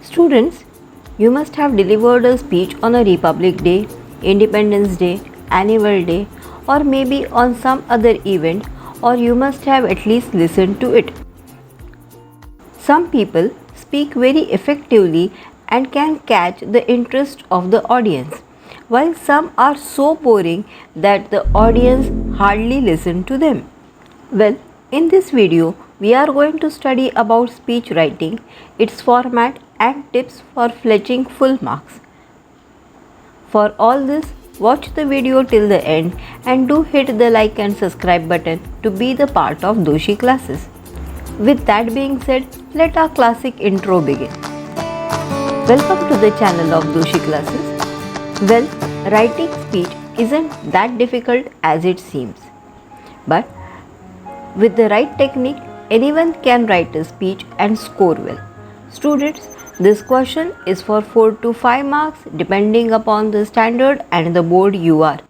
Students, you must have delivered a speech on a Republic Day, Independence Day, Annual Day, or maybe on some other event, or you must have at least listened to it. Some people speak very effectively and can catch the interest of the audience, while some are so boring that the audience hardly listen to them. Well, in this video, we are going to study about speech writing, its format and tips for fetching full marks. For all this, watch the video till the end and do hit the like and subscribe button to be the part of Doshi classes. With that being said, let our classic intro begin. Welcome to the channel of Doshi classes. Well, writing speech isn't that difficult as it seems. But with the right technique, anyone can write a speech and score well. Students, this question is for 4 to 5 marks depending upon the standard and the board you are.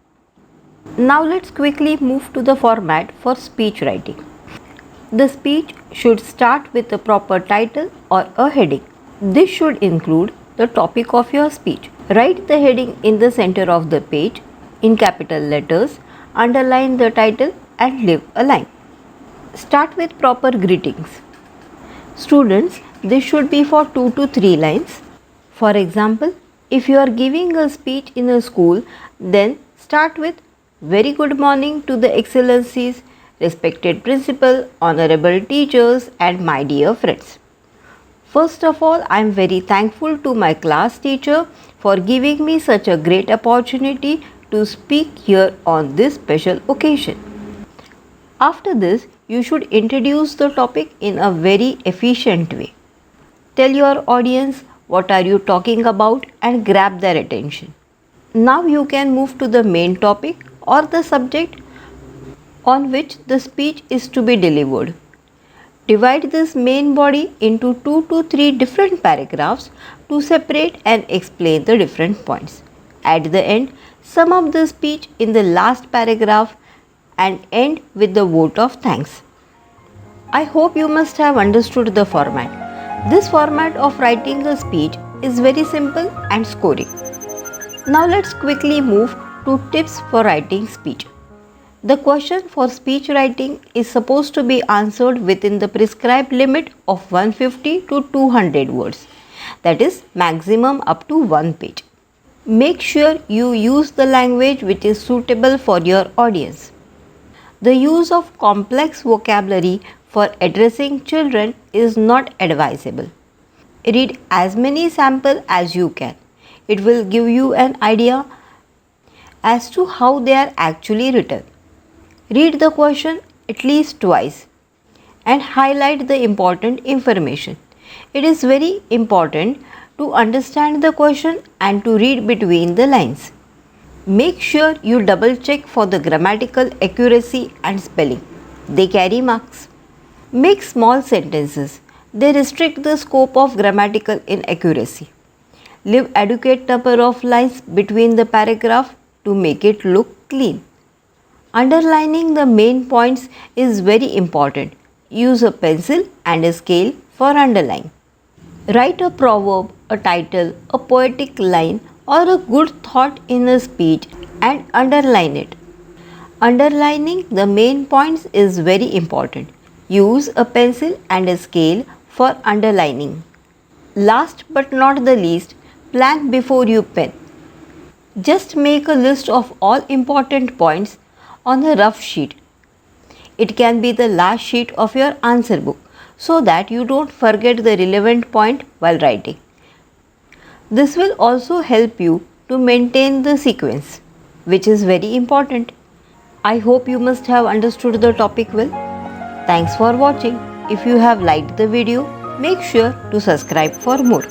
Now let's quickly move to the format for speech writing. The speech should start with a proper title or a heading. This should include the topic of your speech. Write the heading in the center of the page in capital letters, underline the title and leave a line. Start with proper greetings. Students, this should be for 2 to 3 lines. For example, if you are giving a speech in a school, then start with very good morning to the excellencies, respected principal, honorable teachers and my dear friends. First of all, I am very thankful to my class teacher for giving me such a great opportunity to speak here on this special occasion. After this, you should introduce the topic in a very efficient way. Tell your audience what are you talking about and grab their attention. Now you can move to the main topic or the subject on which the speech is to be delivered. Divide this main body into 2 to 3 different paragraphs to separate and explain the different points. At the end, sum up the speech in the last paragraph and end with the vote of thanks. I hope you must have understood the format. This format of writing a speech is very simple and scoring. Now let's quickly move to tips for writing speech. The question for speech writing is supposed to be answered within the prescribed limit of 150 to 200 words, that is maximum up to 1 page. Make sure you use the language which is suitable for your audience. The use of complex vocabulary for addressing children is not advisable. Read as many samples as you can. It will give you an idea as to how they are actually written. Read the question at least twice and highlight the important information. It is very important to understand the question and to read between the lines. Make sure you double check for the grammatical accuracy and spelling. They carry marks. Make small sentences. They restrict the scope of grammatical inaccuracy. Leave adequate number of lines between the paragraph to make it look clean. Underlining the main points is very important. Use a pencil and a scale for underlining. Write a proverb, a title, a poetic line or a good thought in a speech and underline it. Underlining the main points is very important. Use a pencil and a scale for underlining. Last but not the least, plan before you pen. Just make a list of all important points on a rough sheet. It can be the last sheet of your answer book so that you don't forget the relevant point while writing. This will also help you to maintain the sequence, which is very important. I hope you must have understood the topic well. Thanks for watching. If you have liked the video, make sure to subscribe for more.